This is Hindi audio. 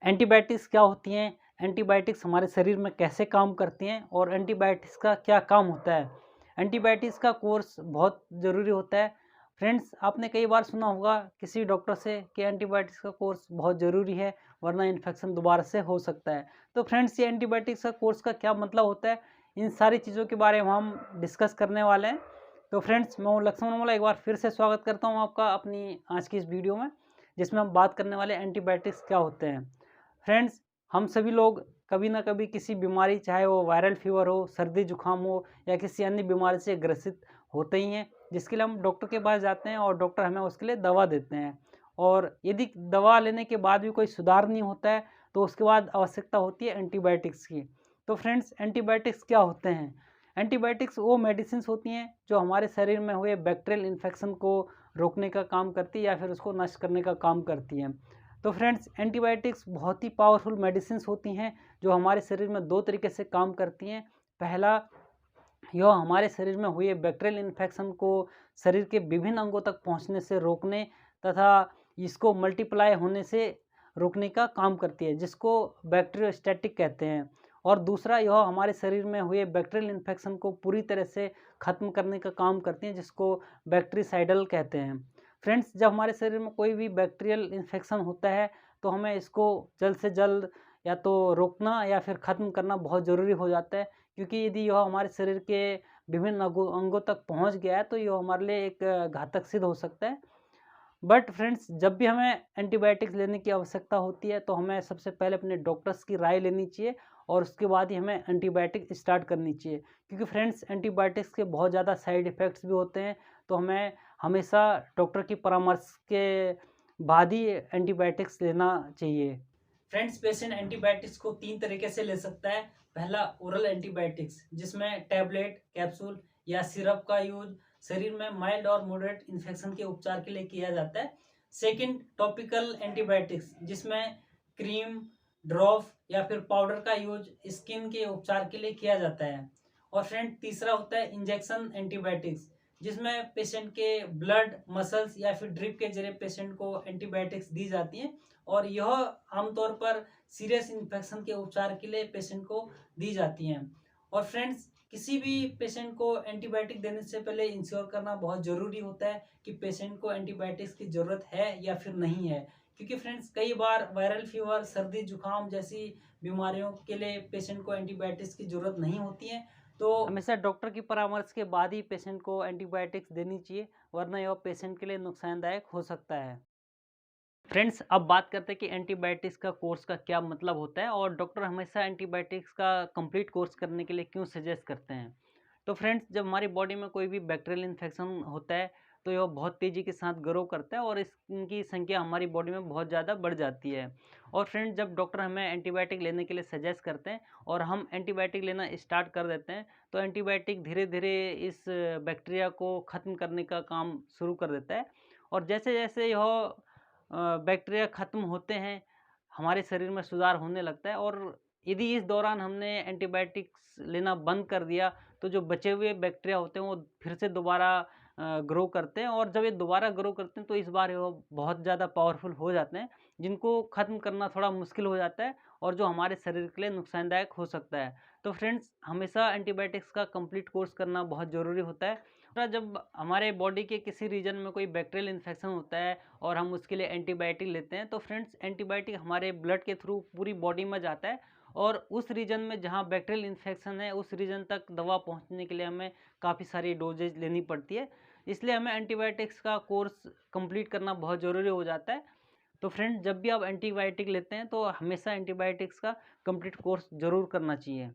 एंटीबायोटिक्स क्या होती हैं, एंटीबायोटिक्स हमारे शरीर में कैसे काम करती हैं और एंटीबायोटिक्स का क्या काम होता है। एंटीबायोटिक्स का कोर्स बहुत ज़रूरी होता है। फ्रेंड्स, आपने कई बार सुना होगा किसी डॉक्टर से कि एंटीबायोटिक्स का कोर्स बहुत ज़रूरी है, वरना इन्फेक्शन दोबारा से हो सकता है। तो फ्रेंड्स, ये एंटीबायोटिक्स का कोर्स का क्या मतलब होता है, इन सारी चीज़ों के बारे में हम डिस्कस करने वाले हैं। तो फ्रेंड्स, मैं हूं लक्ष्मण मोला, एक बार फिर से स्वागत करता हूं आपका अपनी आज की इस वीडियो में, जिसमें हम बात करने वाले एंटीबायोटिक्स क्या होते हैं। फ्रेंड्स, हम सभी लोग कभी ना कभी किसी बीमारी, चाहे वो वायरल फीवर हो, सर्दी जुकाम हो या किसी अन्य बीमारी से ग्रसित होते ही हैं, जिसके लिए हम डॉक्टर के पास जाते हैं और डॉक्टर हमें उसके लिए दवा देते हैं। और यदि दवा लेने के बाद भी कोई सुधार नहीं होता है तो उसके बाद आवश्यकता होती है एंटीबायोटिक्स की। तो फ्रेंड्स, एंटीबायोटिक्स क्या होते हैं? एंटीबायोटिक्स वो मेडिसिन होती हैं जो हमारे शरीर में हुए बैक्टीरियल इन्फेक्शन को रोकने का काम करती है या फिर उसको नष्ट करने का काम करती हैं। तो फ्रेंड्स, एंटीबायोटिक्स बहुत ही पावरफुल मेडिसिन होती हैं जो हमारे शरीर में दो तरीके से काम करती हैं। पहला, यह हमारे शरीर में हुए बैक्टीरियल इन्फेक्शन को शरीर के विभिन्न अंगों तक पहुंचने से रोकने तथा इसको मल्टीप्लाई होने से रोकने का काम करती है, जिसको बैक्टीरियोस्टैटिक कहते हैं। और दूसरा, यह हमारे शरीर में हुए बैक्टीरियल इन्फेक्शन को पूरी तरह से ख़त्म करने का काम करती हैं, जिसको बैक्टीरिसाइडल कहते हैं। फ्रेंड्स, जब हमारे शरीर में कोई भी बैक्टीरियल इन्फेक्शन होता है तो हमें इसको जल्द से जल्द या तो रोकना या फिर ख़त्म करना बहुत ज़रूरी हो जाता है, क्योंकि यदि यह हमारे शरीर के विभिन्न अंगों तक पहुंच गया है तो यह हमारे लिए एक घातक सिद्ध हो सकता है। बट फ्रेंड्स, जब भी हमें एंटीबायोटिक्स लेने की आवश्यकता होती है तो हमें सबसे पहले अपने डॉक्टर्स की राय लेनी चाहिए और उसके बाद ही हमें एंटीबायोटिक स्टार्ट करनी चाहिए, क्योंकि फ्रेंड्स, एंटीबायोटिक्स के बहुत ज़्यादा साइड इफ़ेक्ट्स भी होते हैं। तो हमें हमेशा डॉक्टर की परामर्श के बाद ही एंटीबायोटिक्स लेना चाहिए। फ्रेंड्स, पेशेंट एंटीबायोटिक्स को 3 तरीके से ले सकता है। पहला, ओरल एंटीबायोटिक्स, जिसमें टैबलेट, कैप्सूल या सिरप का यूज शरीर में माइल्ड और मॉडरेट इन्फेक्शन के उपचार के लिए किया जाता है। सेकंड, टॉपिकल एंटीबायोटिक्स, जिसमें क्रीम, ड्रॉप या फिर पाउडर का यूज स्किन के उपचार के लिए किया जाता है। और फ्रेंड, तीसरा होता है इंजेक्शन एंटीबायोटिक्स, जिसमें पेशेंट के ब्लड, मसल्स या फिर ड्रिप के जरिए पेशेंट को एंटीबायोटिक्स दी जाती हैं और यह आमतौर पर सीरियस इन्फेक्शन के उपचार के लिए पेशेंट को दी जाती हैं। और फ्रेंड्स, किसी भी पेशेंट को एंटीबायोटिक देने से पहले इंश्योर करना बहुत ज़रूरी होता है कि पेशेंट को एंटीबायोटिक्स की ज़रूरत है या फिर नहीं है, क्योंकि फ्रेंड्स, कई बार वायरल फीवर, सर्दी जुकाम जैसी बीमारियों के लिए पेशेंट को एंटीबायोटिक्स की ज़रूरत नहीं होती है। तो हमेशा डॉक्टर की परामर्श के बाद ही पेशेंट को एंटीबायोटिक्स देनी चाहिए, वरना यह पेशेंट के लिए नुकसानदायक हो सकता है। फ्रेंड्स, अब बात करते हैं कि एंटीबायोटिक्स का कोर्स का क्या मतलब होता है और डॉक्टर हमेशा एंटीबायोटिक्स का कंप्लीट कोर्स करने के लिए क्यों सजेस्ट करते हैं। तो फ्रेंड्स, जब हमारी बॉडी में कोई भी बैक्टीरियल इन्फेक्शन होता है तो यह बहुत तेज़ी के साथ ग्रो करता है और इनकी संख्या हमारी बॉडी में बहुत ज़्यादा बढ़ जाती है। और फ्रेंड्स, जब डॉक्टर हमें एंटीबायोटिक लेने के लिए सजेस्ट करते हैं और हम एंटीबायोटिक लेना स्टार्ट कर देते हैं तो एंटीबायोटिक धीरे धीरे इस बैक्टीरिया को ख़त्म करने का काम शुरू कर देता है। और जैसे जैसे यह बैक्टीरिया ख़त्म होते हैं, हमारे शरीर में सुधार होने लगता है। और यदि इस दौरान हमने एंटीबायोटिक्स लेना बंद कर दिया तो जो बचे हुए बैक्टीरिया होते हैं वो फिर से दोबारा ग्रो करते हैं और जब ये दोबारा ग्रो करते हैं तो इस बार वो बहुत ज़्यादा पावरफुल हो जाते हैं, जिनको ख़त्म करना थोड़ा मुश्किल हो जाता है और जो हमारे शरीर के लिए नुकसानदायक हो सकता है। तो फ्रेंड्स, हमेशा एंटीबायोटिक्स का कंप्लीट कोर्स करना बहुत ज़रूरी होता है। जब हमारे बॉडी के किसी रीजन में कोई बैक्टीरियल इन्फेक्शन होता है और हम उसके लिए एंटीबायोटिक लेते हैं तो फ्रेंड्स, एंटीबायोटिक हमारे ब्लड के थ्रू पूरी बॉडी में जाता है और उस रीजन में जहाँ बैक्टीरियल इन्फेक्शन है उस रीजन तक दवा पहुँचने के लिए हमें काफ़ी सारी डोजेज लेनी पड़ती है। इसलिए हमें एंटीबायोटिक्स का कोर्स कंप्लीट करना बहुत ज़रूरी हो जाता है। तो फ्रेंड्स, जब भी आप एंटीबायोटिक लेते हैं तो हमेशा एंटीबायोटिक्स का कंप्लीट कोर्स ज़रूर करना चाहिए।